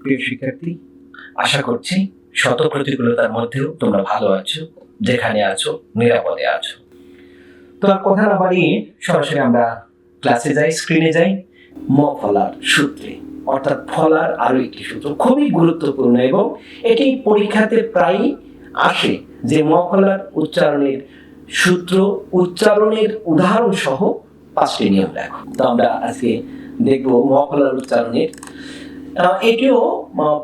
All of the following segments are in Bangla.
প্রিয় শিক্ষার্থী, আশা করছি শত প্রতিকূলতার মধ্যেও তোমরা ভালো আছো, যেখানে আছো নিরাপদে আছো। তো আর কথা না বাড়িয়ে সরাসরি আমরা ক্লাসে যাই, স্ক্রিনে যাই। ম ফলার সূত্রে, অর্থাৎ ফলার আরো একটি সূত্র খুবই গুরুত্বপূর্ণ এবং এটি পরীক্ষাতে প্রায়ই আসে যে ম ফলার উচ্চারণের সূত্র, উচ্চারণের উদাহরণ সহ 5টি নিয়ম লেখো। তো আমরা আজকে দেখব ম ফলার উচ্চারণের। এটিও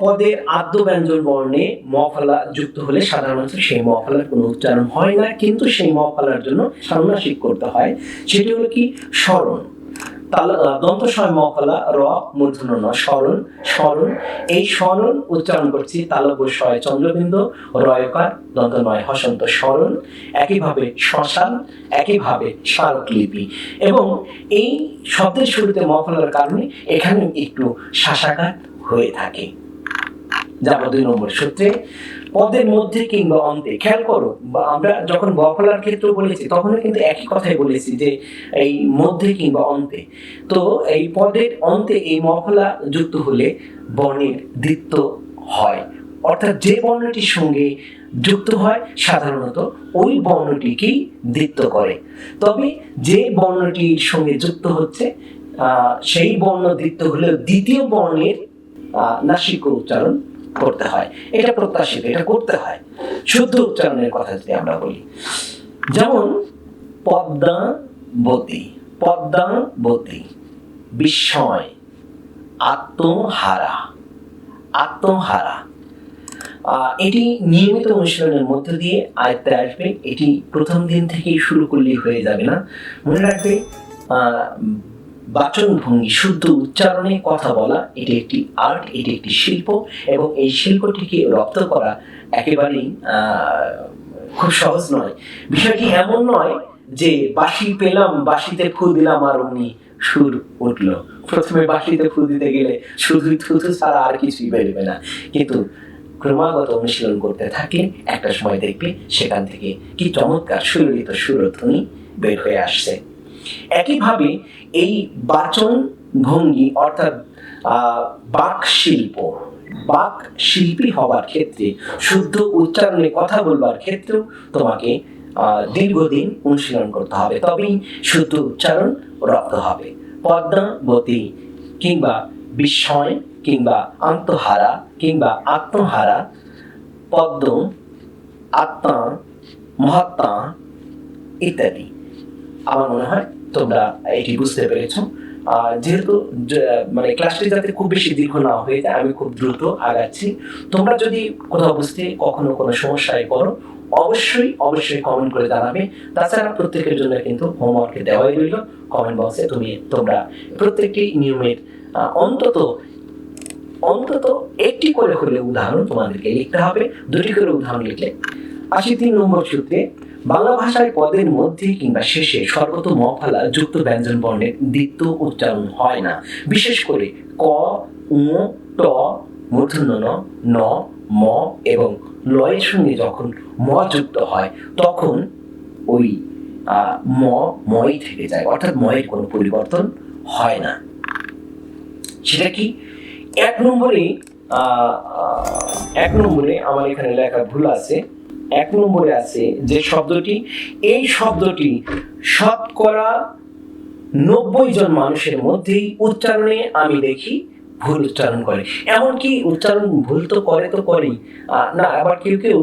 পদের আদ্য ব্যঞ্জন বর্ণে ম ফলা যুক্ত হলে সাধারণত সেই ম ফলার কোনো উচ্চারণ হয় না, কিন্তু সেই ম ফলার জন্য সামনাসিক করতে হয়। সেটি হলো কি? স্মরণ। দন্ত স্বয় ম ফলা, র মূর্ধন্য ন, স্মরণ। স্মরণ, এই স্মরণ উচ্চারণ করছি তালব্য স্বয় চন্দ্রবিন্দু, রয়কার দন্ত নয় হসন্ত, স্মরণ। একইভাবে শ্মশান, একইভাবে স্মারকলিপি। এবং এই শব্দের শুরুতে ম ফলার কারণে এখানে একটু শাসাঘাত হয়ে থাকে। যাব 2 নম্বর সূত্রে, পদের মধ্যে কিংবা অন্তে। খেয়াল করো, আমরা যখন ব ফলার ক্ষেত্রে বলেছি তখন কিন্তু একই কথাই বলেছি যে এই মধ্যে কিংবা অন্তে। তো এই পদের অন্তে এই ম ফলা যুক্ত হলে বর্ণের দ্বিত্ব হয়, অর্থাৎ যে বর্ণটির সঙ্গে যুক্ত হয় সাধারণত ওই বর্ণটিকেই দ্বিত্ব করে। তবে যে বর্ণটির সঙ্গে যুক্ত হচ্ছে সেই বর্ণ দ্বিত্ব হলেও দ্বিতীয় বর্ণের নাসিক উচ্চারণ করতে হয়। এটা প্রত্যাশিত, এটা করতে হয়। শুদ্ধ উচ্চারণের কথা যদি আমরা বলি, যেমন পদ্মাবতী, পদ্মাবতী, বিস্ময়, আত্মহারা, আত্মহারা। এটি নিয়মিত অনুশীলনের মধ্য দিয়ে আয়ত্তে আসবে। এটি প্রথম দিন থেকেই শুরু করলেই হয়ে যাবে না। মনে রাখবে, বাচন ভঙ্গি, শুদ্ধ উচ্চারণে কথা বলা, এটি একটি আর্ট, এটি একটি শিল্প এবং এই শিল্পটিকে রপ্ত করা একেবারেই খুব সহজ নয়। বিষয়টি এমন নয় যে বাঁশি পেলাম, বাঁশিতে ফু দিলাম আর অমনি সুর উঠলো। প্রথমে বাঁশিতে ফু দিতে গেলে শুধু থুথু ছাড়া আর কিছুই বেরোবে না, কিন্তু ক্রমাগত অনুশীলন করতে থাকলে একটা সময় দেখবে সেখান থেকে কি চমৎকার সুললিত সুরধ্বনি বের হয়ে আসছে। একইভাবে এই বাচন ভঙ্গি অর্থাৎ বাক শিল্প, বাক শিল্পী হবার ক্ষেত্রে, শুদ্ধ উচ্চারণে কথা বলবার ক্ষেত্রেও তোমাকে দীর্ঘদিন অনুশীলন করতে হবে, তবেই শুদ্ধ উচ্চারণ রপ্ত হবে। পদ্মাবতী কিংবা বিস্ময় কিংবা আত্মহারা কিংবা আত্মহারা, পদ্ম, আত্মা, মহাত্মা ইত্যাদি। আমার মনে হয় তোমরা এটি বুঝতে পেরেছ। যেহেতু মানে ক্লাসটি যাতে খুব বেশি দীর্ঘ না হয়ে যায়, আমি খুব দ্রুত আগাচ্ছি। তোমরা যদি কোথাও বুঝতে কখনো কোনো সমস্যায় পড়ো, অবশ্যই অবশ্যই কমেন্ট করে জানাবে। তাছাড়া প্রত্যেকের জন্য কিন্তু হোমওয়ার্কে দেওয়াই রইল কমেন্ট বক্সে। তোমরা প্রত্যেকটি নিয়মের অন্তত একটি করে হলে উদাহরণ তোমাদেরকে লিখতে হবে। 2টি করে উদাহরণ লিখলে 83 নম্বর সূত্রে, বাংলা ভাষায় পদের মধ্যে কিংবা শেষে সর্বত ম ফলা যুক্ত ব্যঞ্জন বর্ণের দ্বিত্ব উচ্চারণ হয় না। বিশেষ করে ক, উ, ট, মূর্ধন্য ন, ন, ম এবং লয়ের সঙ্গে যখন ম যুক্ত হয় তখন ওই মই থেকে যায়, অর্থাৎ ময়ের কোনো পরিবর্তন হয় না। সেটা কি? 1 নম্বরে আমার এখানে লেখা ভুল আছে। 1 নম্বরে আছে যে শব্দটি, এই শব্দটি শতকরা 90 জন মানুষের মধ্যেই উচ্চারণে আমি দেখি ভুল উচ্চারণ করে। এমনকি উচ্চারণ ভুল তো করেই না, আবার কেউ কেউ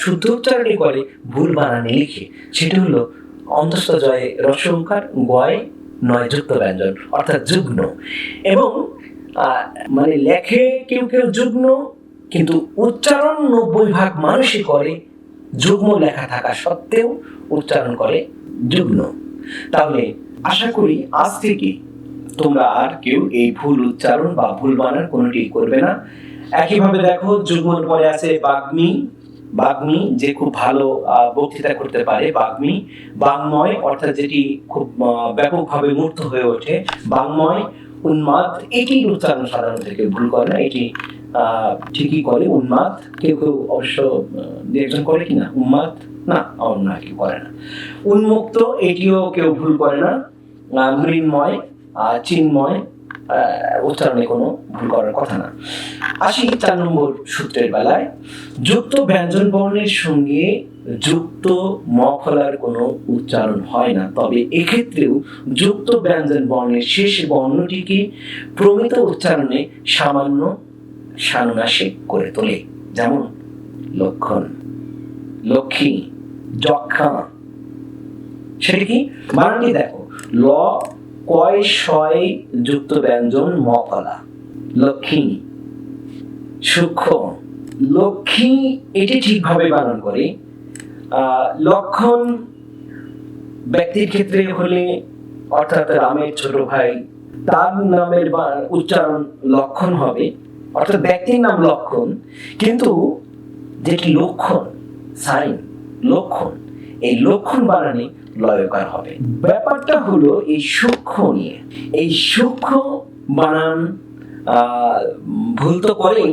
শুদ্ধ উচ্চারণই করে, ভুল বানানে লিখে। সেটা হলো অন্তস্থ জয়ে রস্বকার, গয় নয় যুক্ত ব্যঞ্জন, অর্থাৎ যুগ্ন। এবং মানে লেখে কেউ কেউ যুগ্ন, কিন্তু উচ্চারণ 90% মানুষই করে যুগ্ম লেখা থাকা সত্ত্বেও উচ্চারণ করে যুগ্ন। তাহলে আশা করি আজ থেকে তোমরা আর কেউ এই ভুল উচ্চারণ বা ভুল বানান কোনোটি করবে না। একইভাবে দেখো, যুগ্মর পরে আছে বাগ্মী, বাগ্মী যে খুব ভালো বক্তৃতা করতে পারে, বাগ্মী। বাংময় অর্থাৎ যেটি খুব ব্যাপকভাবে মূর্ত হয়ে ওঠে, বাংময়। উন্মাদ, এটির উচ্চারণ সাধারণত কেউ ভুল করে না, এটি ঠিকই করে। উন্মাদ কেউ কেউ অবশ্য 2-1 করে কিনা, উন্মাদ না, অন্য কেউ করে না। উন্মুক্ত, এটিও কেউ ভুল করে না। মৃন্ময়, চিন্ময়, উচ্চারণে কোনো ভুল করার কথা না। আসি 4 নম্বর সূত্রের বেলায়, যুক্ত ব্যঞ্জন বর্ণের সঙ্গে যুক্ত ম ফলার কোনো উচ্চারণ হয় না, তবে এক্ষেত্রেও যুক্ত ব্যঞ্জন বর্ণের শেষ বর্ণটিকে প্রমিত উচ্চারণে সামান্য সানুনাসিক করে তোলে। যেমন লক্ষণ, লক্ষ্মী, যক্ষা। সেটা কি? বানানটি দেখো, ল কয় শয় যুক্ত ব্যঞ্জন ম ফলা, লক্ষ্মী। সূক্ষ্ম, লক্ষ্মী এটি ঠিকভাবে বানান করে। লক্ষণ ব্যক্তির ক্ষেত্রে হলে, অর্থাৎ রামের ছোট ভাই, তার নামের উচ্চারণ লক্ষণ হবে, অর্থাৎ ব্যক্তির নাম লক্ষণ, কিন্তু যেটি লক্ষণ, সাইন, লক্ষণ, এই লক্ষণ বানানে লয়কার হবে। ব্যাপারটা হলো এই সূক্ষ্ম নিয়ে। এই সূক্ষ্ম বানান ভুল তো করেই,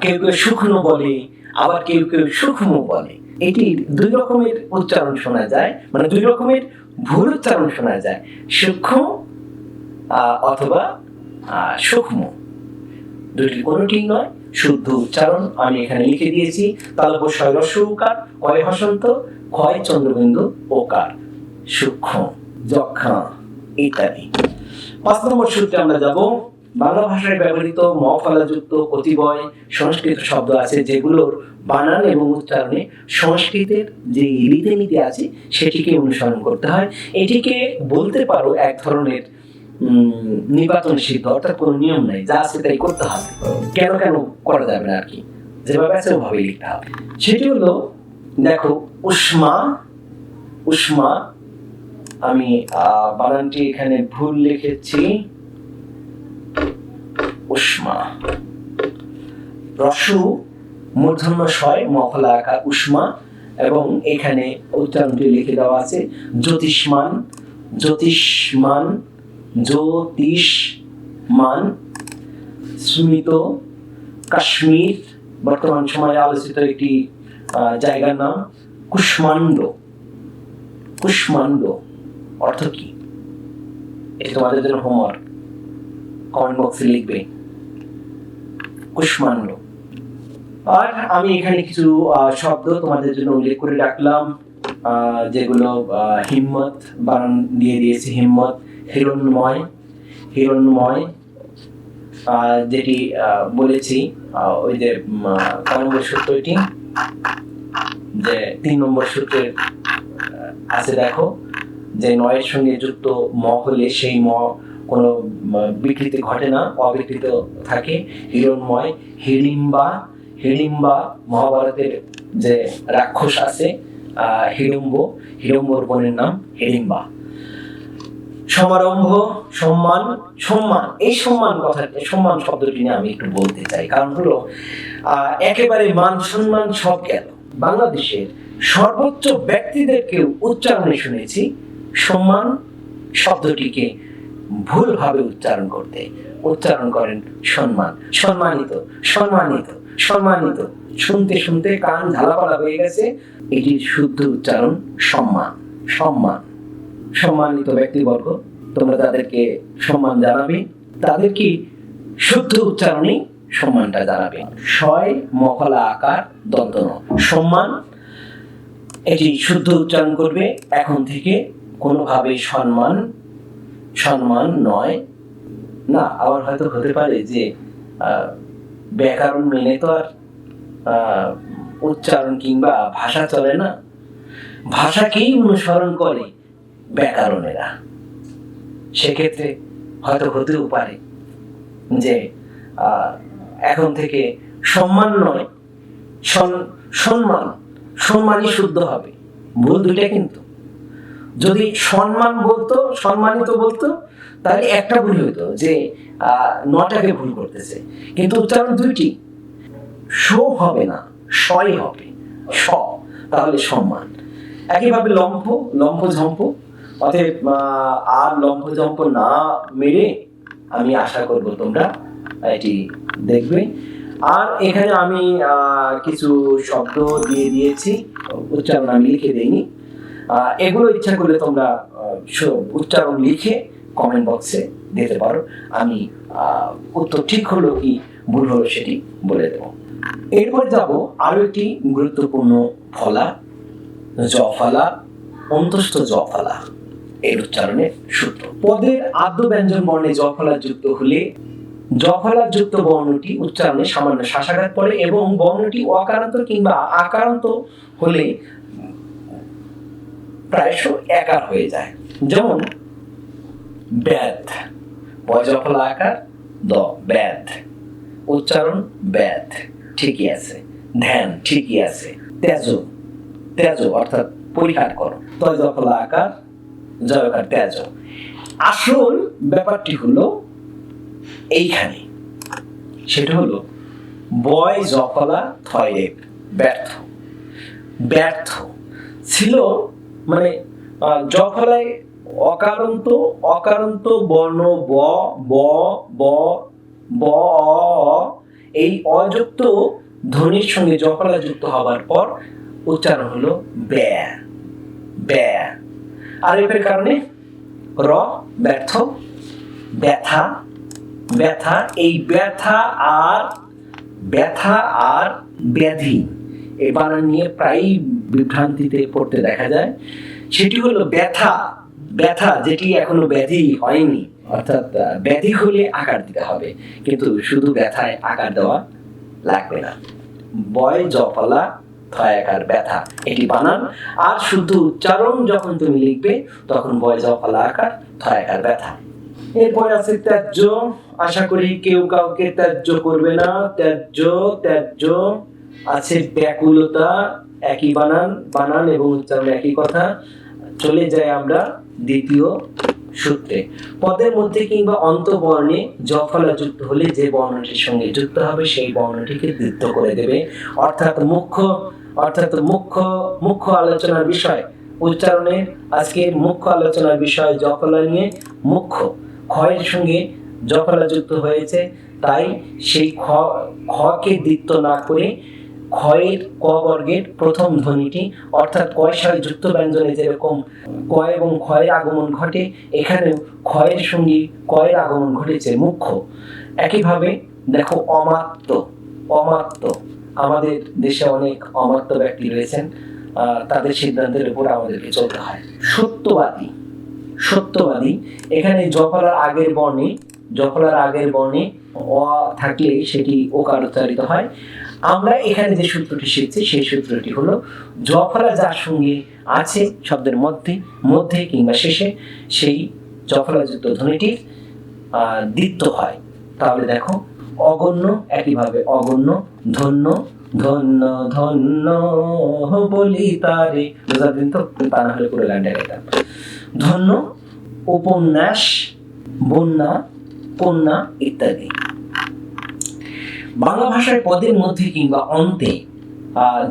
কেউ কেউ শুকনো বলে, আবার কেউ কেউ সূক্ষ্ম বলে। এটির 2 রকমের উচ্চারণ শোনা যায়, মানে 2 রকমের ভুল উচ্চারণ শোনা যায়, সূক্ষ্ম অথবা সূক্ষ্ম। দুটির কোনোটি নয়, শুদ্ধ উচ্চারণ আমি এখানে লিখে দিয়েছি। তালব্য শয় হ্রস্ব উকার, কয় হসন্ত, ক্ষয় চন্দ্রবিন্দু ওকার, সূক্ষ্ম, যক্ষা ইত্যাদি। 5 নম্বর সূত্রে আমরা যাব। বাংলা ভাষায় ব্যবহৃত ম ফলাযুক্ত কতিপয় সংস্কৃত শব্দ আছে যেগুলোর বানান এবং উচ্চারণে সংস্কৃতের যে রীতিনীতি আছে সেটিকে অনুসরণ করতে হয়। এটিকে বলতে পারো এক ধরনের নির্বাচন সিদ্ধ, অর্থাৎ কোনো নিয়ম নাই, যা আছে তাই করতে হবে, কেন করা যাবে না আর কি, যেভাবে আছে ওভাবে লিখতে হবে। সেটি হলো, দেখো, উষ্মা, উষ্মা, আমি বানানটি এখানে ভুল লিখেছি, উষ্মা, রস্য মূর্ধন্য শয় ম ফলা আকার উষ্মা, এবং এখানে উচ্চারণটি লিখে দেওয়া আছে জ্যোতিষ্মান, জ্যোতিষ্মান, জ্যোতিষ্মান, স্মিত, কাশ্মীর, বর্তমান সময়ে আলোচিত একটি জায়গার নাম, কুষ্মাণ্ড। কুষ্মাণ্ড অর্থ কি? এটা তোমাদের জন্য হোমওয়ার্ক, কমেন্ট বক্সে লিখবে কুষ্মাণ্ড। আর আমি এখানে কিছু শব্দ তোমাদের জন্য উল্লেখ করে রাখলাম, যেগুলো হিম্মত বানান দিয়ে দিয়েছি, হিম্মত, হিরণ্ময়, হিরণ্ময়, যেটি বলেছি ওই যে কয় নম্বর সূত্র, এটি যে 3 নম্বর সূত্রের আছে, দেখো, যে 9-এর সঙ্গে যুক্ত ম হলে সেই ম কোনো বিকৃতি ঘটে না, অবিকৃত থাকে। হিরণ্ময়, হিড়িম্বা, হিড়িম্বা মহাভারতের যে রাক্ষস আছে হিড়িম্ব, হিড়িম্বর বোনের নাম হিড়িম্বা। সমারম্ভ, সম্মান, সম্মান, এই সম্মান কথাটি, সম্মান শব্দটি নিয়ে আমি একটু বলতে চাই, কারণ হলো একেবারে মান সম্মান সব গেল। বাংলাদেশের সর্বোচ্চ ব্যক্তিদেরকেও উচ্চারণে শুনেছি সম্মান শব্দটিকে ভুলভাবে উচ্চারণ করতে, উচ্চারণ করেন সম্মান, সম্মানিত, সম্মানিত, সম্মানিত, শুনতে শুনতে কান ঝালাপালা হয়ে গেছে। এটির শুদ্ধ উচ্চারণ সম্মান, সম্মান। সম্মানিত ব্যক্তিবর্গ, তোমরা তাদেরকে সম্মান জানাবে, তাদের কি শুদ্ধ উচ্চারণে সম্মানটা জানাবে। শয় ম ফলা আকার দন্ত ন, সম্মান, এটি শুদ্ধ উচ্চারণ করবে। এখন থেকে কোনোভাবে সম্মান, সম্মান নয় না। আবার হয়তো হতে পারে যে ব্যাকরণ মেনে তো আর উচ্চারণ কিংবা ভাষা চলে না, ভাষাকেই অনুসরণ করে ব্যাকরণেরা। সেক্ষেত্রে হয়তো হতেও পারে যে এখন থেকে সম্মান নয়, সম্মান, সম্মানই শুদ্ধ হবে। ভুল দুইটা কিন্তু। যদি সম্মান বলতো, সম্মানিত বলতো, তাহলে একটা ভুল হইতো যে 9টাকে ভুল করতেছে, কিন্তু উচ্চারণ দুইটি, শো হবে না, শয় হবে, স, তাহলে সম্মান। একইভাবে লম্ফ, লম্ফ ঝম্প, অতএব আর লম্ফ ঝম্প না মেরে আমি আশা করব তোমরা এটি দেখবে। আর এখানে আমি কিছু শব্দ দিয়ে দিয়েছি, উচ্চারণ আমি লিখে দেইনি। এগুলো ইচ্ছা করলে তোমরা উচ্চারণ লিখে কমেন্ট বক্সে দিতে পারো, আমি উত্তর ঠিক হলো কি ভুল হলো সেটি বলে দেব। এরপর যাব আরো একটি গুরুত্বপূর্ণ ফলা, জফলা, অন্তস্থ জফলা এর উচ্চারণের সূত্র। পদের আদ্য ব্যঞ্জন বর্ণে জফলা যুক্ত হলে জফলা যুক্ত বর্ণটি উচ্চারণে সামান্য শ্বাসাঘাত পড়ে এবং বর্ণটি অকারান্ত কিংবা আকারান্ত হলে প্রায়শ একার হয়ে যায়। যেমন ব্যাধ, বজফলা আকার দ, ব্যাধ, উচ্চারণ ব্যাধ, ঠিকই আছে। ধ্যান, ঠিকই আছে। তেজ, তেজ অর্থাৎ পরিহার করো, তজফলা আকার জয়কার তেজ। আসল ব্যাপারটি হলো এইখানে, সেটা হলো বয় জফলা থয়ের ব্যর্থ। ব্যর্থ ছিল মানে জফলায় অকারান্ত অকারান্ত বর্ণ ব ব ব ব এই অযুক্ত ধ্বনির সঙ্গে জফলা যুক্ত হবার পর উচ্চারণ হলো ব্যা, ব্যা। আর এর কারণে র ব্যর্থ, ব্যথা, ব্যথা। এই ব্যথা আর ব্যাধি এই বানান নিয়ে প্রায়ই বিভ্রান্তিতে পড়তে দেখা যায়। সেটি হলো ব্যথা, ব্যথা যেটি এখনো ব্যাধি হয়নি, অর্থাৎ ব্যাধি হলে আকার দিতে হবে, কিন্তু শুধু ব্যথায় আকার দেওয়া লাগবে না। বয় জফলা থয়াকার ব্যথা এটি বানান, আর শুদ্ধ উচ্চারণ যখন তুমি লিখবে তখন বয় জফলা আকার থয়াকার ব্যথা। এরপর আছে ত্যায্য। আশা করি কেউ কাউকে ত্যায্য করবে না। ত্যায্য, ত্যায্য আছে ব্যাকুলতা, একই বানান, বানান এবং উচ্চারণ একই কথা। চলে যাই আমরা দ্বিতীয় সূত্রে। পদের মধ্যে কিংবা অন্তবর্ণে জফলা যুক্ত হলে যে বর্ণটির সঙ্গে যুক্ত হবে সেই বর্ণটিকে দ্বিত্ব করে দেবে, অর্থাৎ মুখ্য আলোচনার বিষয় উচ্চারণের আজকের মুখ্য আলোচনার বিষয় জফলা নিয়ে। মুখ্য ক্ষয়ের সঙ্গে জফলা যুক্ত হয়েছে, তাই সেই খকে দ্বিত্ব না করে ক্ষয়ের ক বর্গের প্রথম ধ্বনিটি, অর্থাৎ কয় শয় যুক্ত ব্যঞ্জনে যেরকম ক এবং ক্ষয়ের আগমন ঘটে, এখানেও ক্ষয়ের সঙ্গে কয়ের আগমন ঘটেছে মুখ্য। একইভাবে দেখো অমাত্য, অমাত্য, আমাদের দেশে অনেক অমাত্য ব্যক্তি রয়েছেন, তাদের সিদ্ধান্তের উপর আমাদেরকে চলতে হয়। সত্যবাদী, সত্যবাদী এখানে জফলার আগের বর্ণে অ থাকলে সেটি ওকার উচ্চারিত হয়। আমরা এখানে যে সূত্রটি শিখছি সেই সূত্রটি হলো জফলা যার সঙ্গে আছে শব্দের মধ্যে কিংবা শেষে, সেই জফলাযুক্ত ধ্বনিটির দ্বিত্ব হয়। তাহলে দেখো অগণ্য, একইভাবে অগণ্য, ধন্য, ধন্য ধন্য বলি তারে, বোঝা দিন তো, তা না হলে পুরো গানটা গাইতাম। ধন্য, উপন্যাস, বন্যা, কন্যা ইত্যাদি। বাংলা ভাষায় পদের মধ্যে কিংবা অন্তে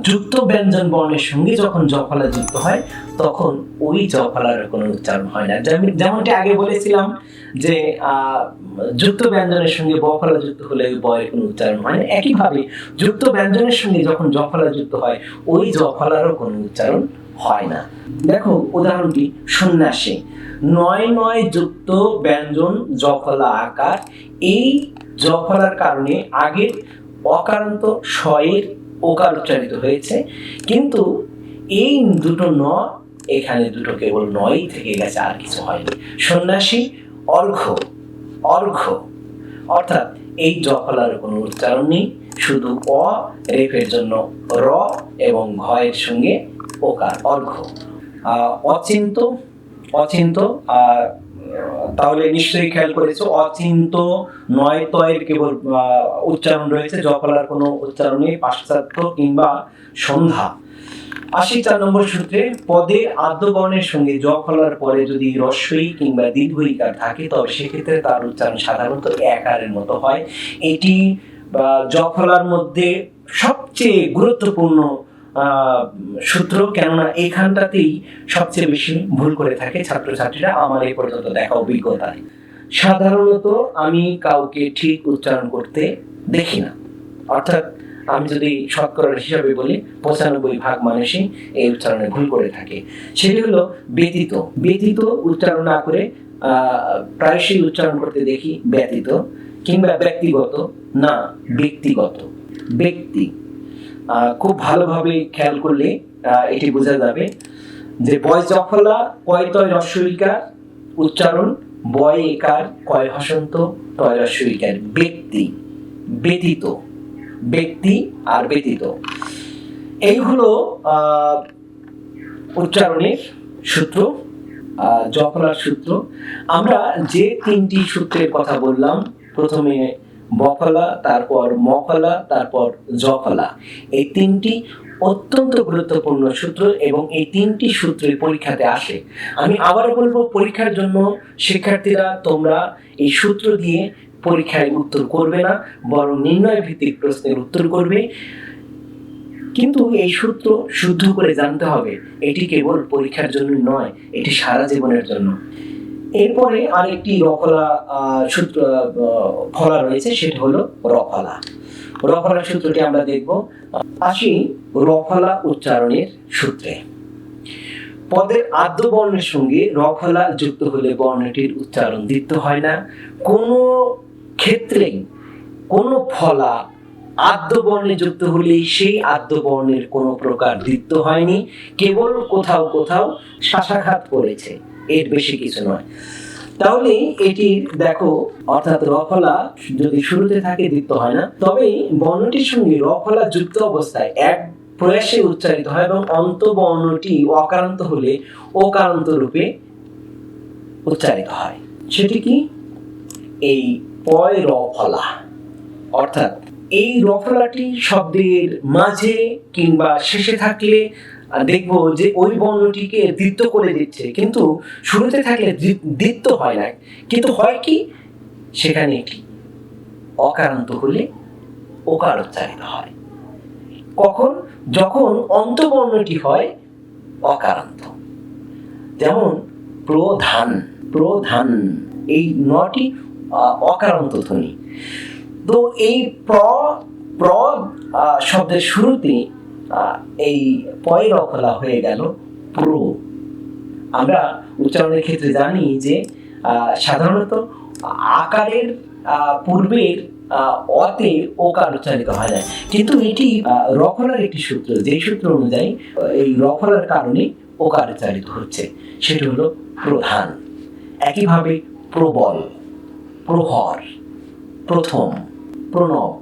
যুক্ত ব্যঞ্জন বর্ণের সঙ্গে যখন জফলা যুক্ত হয় তখন ওই জফলার কোনো উচ্চারণ হয় না। যেমনটি আগে বলেছিলাম যে যুক্ত ব্যঞ্জনের সঙ্গে বফলা যুক্ত হলে ওই বয়ের কোনো উচ্চারণ হয় না, একইভাবে যুক্ত ব্যঞ্জনের সঙ্গে যখন জফলা যুক্ত হয় ওই জফলারও কোনো উচ্চারণ হয় না। দেখো উদাহরণটি, সন্ন্যাসী, নয় নয় যুক্ত ব্যঞ্জন জফলা আকার। এই জফলার কারণে আগে অকারান্ত শয়ের ওকার উচ্চারিত হয়েছে, কিন্তু এই দুটো ন এখানে দুটো কেবল নয় থেকে গেছে, আর কিছু হয়নি। সন্ন্যাসী, অর্ঘ্য, অর্ঘ্য, অর্থাৎ এই জফলার কোনো উচ্চারণ নেই, শুধু অ, রেফের জন্য র এবং ঘয়ের সঙ্গে ওকার, অর্ঘ্য। অচিন্ত, অচিন্ত তাহলে নিশ্চয়ই খেয়াল করেছো অচিন্ত নয় তয়ের কেবল উচ্চারণ রয়েছে, জফলার কোনো উচ্চারণ নেই। পাশ্চাত্য কিংবা সন্ধ্যা। 84 নম্বর সূত্রে পদে আদ্য বর্ণের সঙ্গে জফলার পরে যদি রস্বই কিংবা দীর্ঘইকার থাকে তবে সেক্ষেত্রে তার উচ্চারণ সাধারণত একারের মতো হয়। এটি জফলার মধ্যে সবচেয়ে গুরুত্বপূর্ণ সূত্র, কেননা এখানটাতেই সবচেয়ে বেশি ভুল করে থাকে ছাত্রছাত্রীরা, আমার এই পর্যন্ত দেখা অভিজ্ঞতায়। সাধারণত আমি কাউকে ঠিক উচ্চারণ করতে দেখি না, অর্থাৎ আমি যদি শতকরার হিসাবে বলি 95% মানুষই এই উচ্চারণে ভুল করে থাকে। সেটি হলো ব্যতীত, ব্যতীত উচ্চারণ না করে প্রায়শই উচ্চারণ করতে দেখি ব্যতীত কিংবা ব্যক্তিগত, না ব্যক্তিগত। ব্যক্তি খুব ভালোভাবে খেয়াল করলে এটি বোঝা যাবে যে বয় জফলা কয় তয় রস্বইকার উচ্চারণ বয় একার কয় হসন্ত তয় রস্বইকার। ব্যক্তি, ব্যতীত, ব্যক্তি আর ব্যতীত, এই হলো উচ্চারণের সূত্র, জফলার সূত্র। আমরা যে তিনটি সূত্রের কথা বললাম, প্রথমে বফলা, তারপর মফলা, তারপর জফলা, এই তিনটি অত্যন্ত গুরুত্বপূর্ণ সূত্র এবং এই তিনটি সূত্রের পরীক্ষাতে আসে। আমি আবার বলবো, পরীক্ষার জন্য শিক্ষার্থীরা তোমরা এই সূত্র দিয়ে পরীক্ষায় উত্তর করবে না, বরং নির্ণয় ভিত্তিক প্রশ্নের উত্তর করবে। কিন্তু এই সূত্র শুদ্ধ করে জানতে হবে, এটি কেবল পরীক্ষার জন্য নয়, এটি সারা জীবনের জন্য। এরপরে আরেকটি রফলা সূত্র ফলা রয়েছে, সেটা হলো রফলা। রফলা সূত্রটি আমরা দেখব। আসি রফলা উচ্চারণের সূত্রে। পদের আদ্য বর্ণের সঙ্গে রফলা যুক্ত হলে বর্ণটির উচ্চারণ দ্বিত্ব হয় না। কোনো ক্ষেত্রেই কোনো ফলা আদ্য বর্ণে যুক্ত হলে সেই আদ্য বর্ণের কোনো প্রকার দ্বিত্ব হয়নি, কেবল কোথাও কোথাও শাসাঘাত করেছে, এর বেশি কিছু নয়। তাহলে এটি দেখো, অর্থাৎ রফলা যদি শুরুতে থাকে দ্বিত্ব হয় না, তবে বর্ণটির সঙ্গে রফলা যুক্ত অবস্থায় এক প্রয়াসে উচ্চারিত হয় এবং অন্ত বর্ণটি অকারান্ত হলে ওকারান্ত রূপে উচ্চারিত হয়। সেটি কি? এই পয় রফলা। অর্থাৎ এই রফলাটি শব্দের মাঝে কিংবা শেষে থাকলে দেখবো যে ওই বর্ণটিকে দ্বিত্ব করে দিচ্ছে, কিন্তু শুরুতে থাকলে দ্বিত্ব হয় না, কিন্তু হয় কি, সেখানে একটি অকারান্ত হলে ওকার উচ্চারিত হয়। কখন? যখন অন্তবর্ণটি হয় অকারান্ত। যেমন প্রধান, প্রধান, এই নটি অকারান্ত ধ্বনি। তো এই প্র শব্দের শুরুতে এই পয় রফলা হয়ে গেল প্রো। আমরা উচ্চারণের ক্ষেত্রে জানি যে সাধারণত আকারের পূর্বের অতে ওকার উচ্চারিত হয় না, কিন্তু এটি রফলার একটি সূত্র, যে সূত্র অনুযায়ী এই রফলার কারণে ওকার উচ্চারিত হচ্ছে, সেটি হলো প্রধান। একইভাবে প্রবল, প্রহর, প্রথম, প্রণব,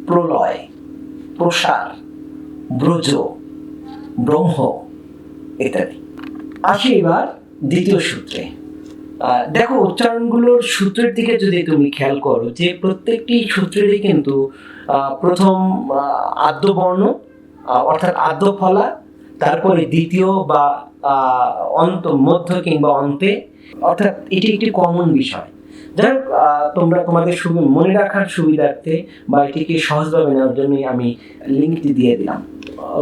প্রলয়, প্রসার, ব্রজ, ব্রহ্ম ইত্যাদি। আসি এবার দ্বিতীয় সূত্রে। দেখো, উচ্চারণগুলোর সূত্রের দিকে যদি তুমি খেয়াল করো, যে প্রত্যেকটি সূত্রেরই কিন্তু প্রথম আদ্য বর্ণ অর্থাৎ আদ্য ফলা, তারপরে দ্বিতীয় বা অন্ত, মধ্য কিংবা অন্তে, অর্থাৎ এটি একটি কমন বিষয়। যাই হোক, তোমরা তোমাদের মনে রাখার সুবিধার্থে বা এটিকে সহজভাবে নেওয়ার জন্য আমি লিঙ্কটি দিয়ে দিলাম।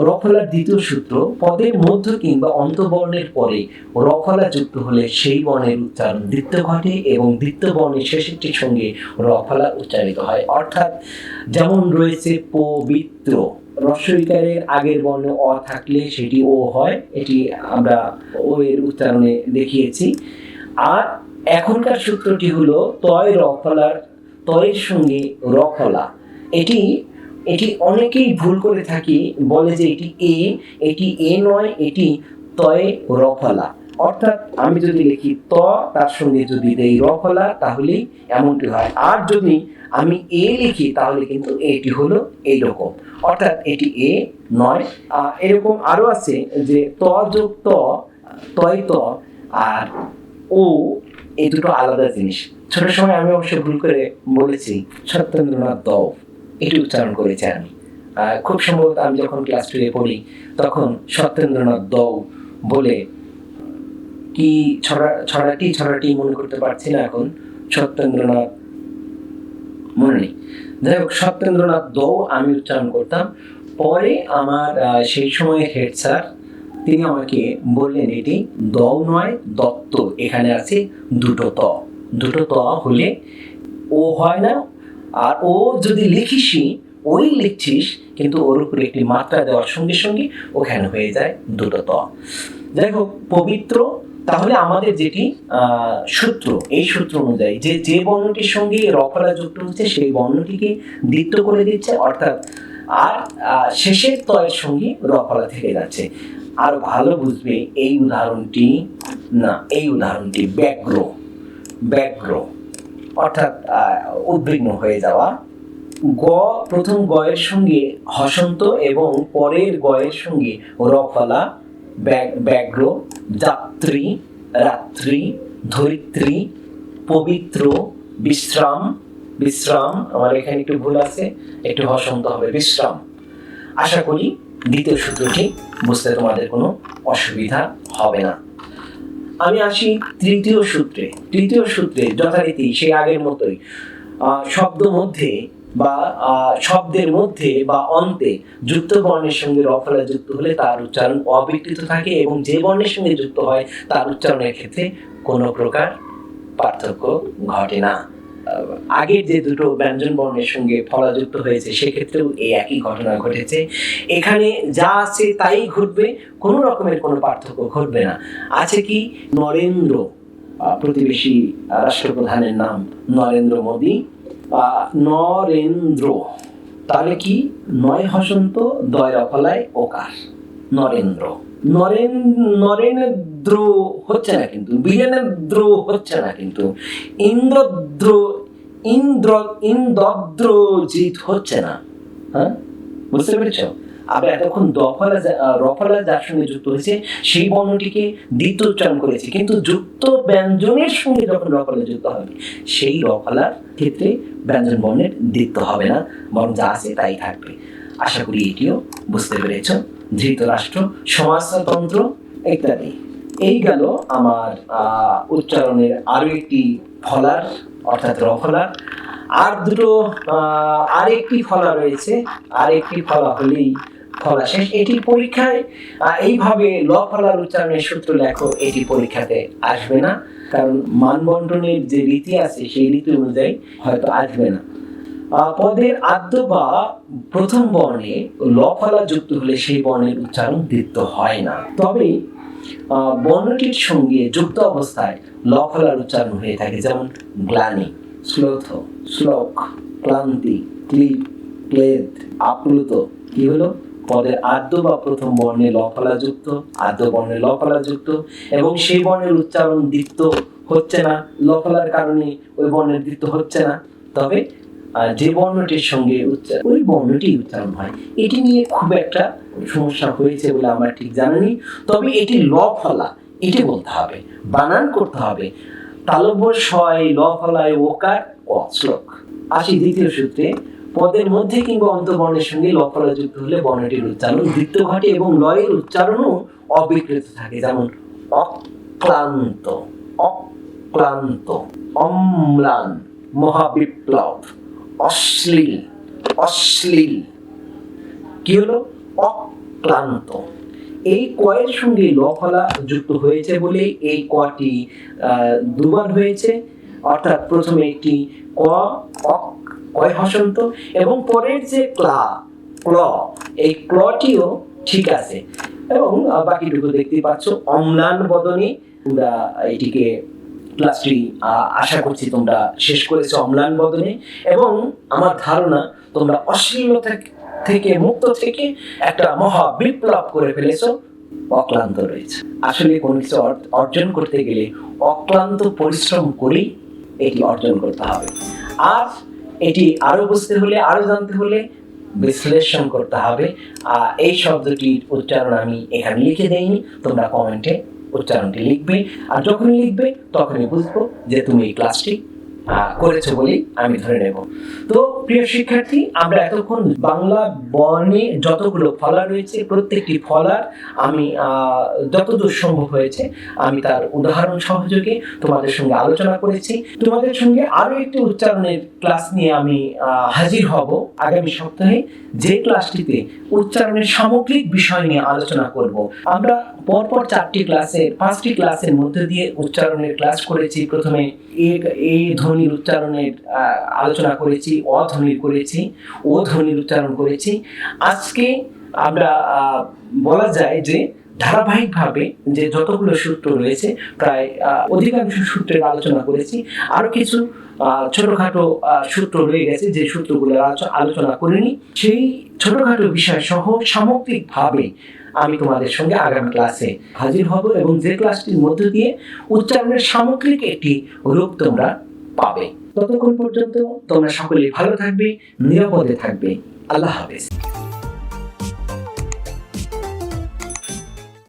রফলার দ্বিতীয় সূত্র, পদের মধ্য কিংবা অন্তবর্ণের পরে রফলা যুক্ত হলে সেই বর্ণের উচ্চারণ দ্বিত্ব ঘটে এবং দ্বিত্ব বর্ণের শেষেরটির সঙ্গে রফলা উচ্চারিত হয়। অর্থাৎ যেমন রয়েছে পবিত্র, রস্বইকারের আগের বর্ণে অ থাকলে সেটি ও হয়, এটি আমরা ও এর উচ্চারণে দেখিয়েছি। আর এখনকার সূত্রটি হলো তয় রফলার, তয়ের সঙ্গে রফলা। এটি অনেকেই ভুল করে থাকি, বলে যে এটি এ নয়, এটি তয় রফলা। অর্থাৎ আমি যদি লিখি ত, তার সঙ্গে যদি দেই রফলা, তাহলেই এমনটি হয়। আর যদি আমি এ লিখি তাহলে কিন্তু এটি হলো এইরকম, অর্থাৎ এটি এ নয়। এরকম আরো আছে যে ত যোগ ত, তয় ত, আর ও, এই দুটো আলাদা জিনিস। ছোট সময় আমি অবশ্য ভুল করে বলেছি সত্যেন্দ্রনাথ দও, এটি উচ্চারণ করেছি আমি। খুব সম্ভবত আমি যখন ক্লাস 2 এ পড়ি তখন সত্যেন্দ্রনাথ দও বলে কি ছড়াটি মনে করতে পারছি না এখন, সত্যেন্দ্রনাথ মনে নেই। যাই হোক, সত্যেন্দ্রনাথ দও আমি উচ্চারণ করতাম। পরে আমার সেই সময়ের হেড স্যার, তিনি আমাকে বললেন এটি দও নয়, দত্ত, এখানে আছে দুটো ত, দুটো ত হলে ও হয় না। আর ও যদি লিখিসই, ওই লিখছিস, কিন্তু ওর উপরে একটি মাত্রা দেওয়ার সঙ্গে সঙ্গে ওখানে হয়ে যায় দুটো ত। যাই হোক, পবিত্র, তাহলে আমাদের যেটি সূত্র, এই সূত্র অনুযায়ী যে বর্ণটির সঙ্গে রফলা যুক্ত হচ্ছে সেই বর্ণটিকে দ্বিত্ব করে দিচ্ছে, অর্থাৎ আর শেষের তয়ের সঙ্গে রফলা থেকে যাচ্ছে। আর ভালো বুঝবে এই উদাহরণটি, না এই উদাহরণটি ব্যগ্র অর্থাৎ উদ্বিগ্ন হয়ে যাওয়া। প্রথম গ এর সঙ্গে হসন্ত এবং পরের গ এর সঙ্গে রফলা, ব্যগ্র, যাত্রী, রাত্রি, ধরিত্রী, পবিত্র, বিশ্রাম, আমার এখানে একটু ভুল আছে, একটু হসন্ত হবে, বিশ্রাম। আশা করি দ্বিতীয় সূত্রটি বুঝতে তোমাদের কোনো অসুবিধা হবে না। আমি আসি তৃতীয় সূত্রে যথারীতি সেই আগের মতোই শব্দ মধ্যে বা শব্দের মধ্যে বা অন্তে যুক্ত বর্ণের সঙ্গে রফলা যুক্ত হলে তার উচ্চারণ অবিকৃত থাকে এবং যে বর্ণের সঙ্গে যুক্ত হয় তার উচ্চারণের ক্ষেত্রে কোনো প্রকার পার্থক্য ঘটে না। আগের যে দুটো ব্যঞ্জন বর্ণের সঙ্গে ফলা যুক্ত হয়েছে সেক্ষেত্রেও এই একই ঘটনা ঘটেছে। এখানে যা আছে তাই ঘটবে, কোনো রকমের কোনো পার্থক্য ঘটবে না। আছে কি? নরেন্দ্র, প্রতিবেশী রাষ্ট্রপ্রধানের নাম নরেন্দ্র মোদী, নরেন্দ্র, তাহলে কি? নয় হসন্ত, দয় রফলায় ওকার, নরেন্দ্র। নরেন্দ্র হচ্ছে না কিন্তু, বীরেন্দ্র হচ্ছে না কিন্তু, ইন্দ্রজিৎ হচ্ছে না। হ্যাঁ, বুঝতে পেরেছ? আমরা এতক্ষণ রফলা যার সঙ্গে যুক্ত হয়েছে সেই বর্ণটিকে দ্বিত্ব উচ্চারণ করেছি, কিন্তু যুক্ত ব্যঞ্জনের সঙ্গে যখন রফলা যুক্ত হবে সেই রফলার ক্ষেত্রে ব্যঞ্জন বর্ণের দ্বিত্ব হবে না, বরং যা আছে তাই থাকবে। আশা করি এটিও বুঝতে পেরেছ। ধৃতরাষ্ট্র, সমাজতন্ত্র ইত্যাদি। এই গেল আমার উচ্চারণের আরো একটি ফলার, অর্থাৎ রফলার। আর দুটো আরেকটি ফলা রয়েছে, আরেকটি ফলা হলেই ফলা শেষ। এটি পরীক্ষায় এইভাবে ল ফলার উচ্চারণের সূত্র লেখো, এটি পরীক্ষাতে আসবে না, কারণ মানবন্টনের যে রীতি আছে সেই রীতি অনুযায়ী হয়তো আসবে না। পদের আদ্য বা প্রথম বর্ণে ল ফলা যুক্ত হলে সেই বর্ণের উচ্চারণ দ্বিত্ব হয় না, তবে বর্ণটির সঙ্গে যুক্ত অবস্থায় ল ফলার উচ্চারণ হয়ে থাকে, যেমন গ্লানি, শ্লোথ, শ্লোক, ক্লান্তি, ক্লিপ, ক্লেদ, আপ্লুত। কি হলো? পদের আদ্য বা প্রথম বর্ণে ল ফলা যুক্ত, আদ্য বর্ণে ল ফলা যুক্ত, এবং সেই বর্ণের উচ্চারণ দ্বিত্ব হচ্ছে না, ল ফলার কারণে ওই বর্ণের দ্বিত্ব হচ্ছে না, তবে যে বর্ণটির সঙ্গে ওই বর্ণটি উচ্চারণ হয়। এটি নিয়ে খুব একটা সমস্যা হয়েছে বলে আমার ঠিক জানা নেই, তবে এটি ল ফলা, এটি বলতে হবে, বানান করতে হবে। তালব্য ছয়, ল ফলায় ওকার, অ, শ্লোক। আসি দ্বিতীয় সূত্রে। পদের মধ্যে কিংবা অন্তবর্ণের সঙ্গে ল ফলা যুক্ত হলে বর্ণটির উচ্চারণ দ্বিত্ব ঘটে এবং লয়ের উচ্চারণও অবিকৃত থাকে, যেমন অক্লান্ত, অক্লান্ত, অম্লান, মহাবিপ্লব, অশ্লীল, অশ্লীল। কি হলো? অক্লান্ত। এই কয়ের সঙ্গে ল ফলা যুক্ত হয়েছে বলে এই কটি দুবার হয়েছে, অর্থাৎ প্রথমে একটি ক, কয় হসন্ত, এবং পরের যে ক্ল, এই ক্লটিও ঠিক আছে, এবং বাকিটুকু দেখতে পাচ্ছ অম্লান বদনে। তোমরা এটিকে ক্লাসটি আশা করছি তোমরা শেষ করেছো অম্লান বদনে, এবং আমার ধারণা তোমরা অশ্লীলতা থেকে মুক্ত থেকে একটা মহা বিপ্লব করে ফেলেছো, অক্লান্ত রয়েছে। আসলে কোনো কিছু অর্জন করতে গেলে অক্লান্ত পরিশ্রম করেই এটি অর্জন করতে হবে। আর এটি আরো বুঝতে হলে, আরো জানতে হলে বিশ্লেষণ করতে হবে। এই শব্দটির উচ্চারণ আমি এখানে লিখে দেইনি, তোমরা কমেন্টে উচ্চারণটি লিখবে, আর যখনই লিখবে তখনই বুঝবো যে তুমি এই ক্লাসটি করেছো বলেই আমি ধরে নেব। তো প্রিয় শিক্ষার্থী, আমরা এতক্ষণ বাংলা বর্ণে যতগুলো ফলা রয়েছে প্রত্যেকটি ফলার আমি যতদূর সম্ভব হয়েছে আমি তার উদাহরণ সহযোগে তোমাদের সঙ্গে আলোচনা করেছি। তোমাদের সঙ্গে আরো একটি উচ্চারণের ক্লাস নিয়ে আমি হাজির হব আগামী সপ্তাহে, যে ক্লাসটিতে উচ্চারণের সামগ্রিক বিষয় নিয়ে আলোচনা করব। আমরা পরপর 5টি ক্লাসের মধ্যে দিয়ে উচ্চারণের ক্লাস করেছি। প্রথমে এ ধ্বনির উচ্চারণের আলোচনা করেছি, অ ধ্বনির করেছি, ও ধ্বনির উচ্চারণ করেছি। আজকে আমরা বলা যায় যে ধারাবাহিকভাবে যে যতগুলো সূত্র রয়েছে প্রায় অধিকাংশ সূত্রের আলোচনা করেছি। আরো কিছু ছোটখাটো সূত্র রয়ে গেছে যে সূত্রগুলো আলোচনা করিনি। সেই ছোটখাটো বিষয় সহ সামগ্রিকভাবে আমি তোমাদের সঙ্গে আগামী ক্লাসে হাজির হব এবং যে ক্লাসটির মধ্য দিয়ে উচ্চারণের সামগ্রিক একটি রূপ তোমরা পাবে। ততক্ষণ পর্যন্ত তোমরা সকলেই ভালো থাকবে, নিরাপদে থাকবে। আল্লাহ হাফেজ।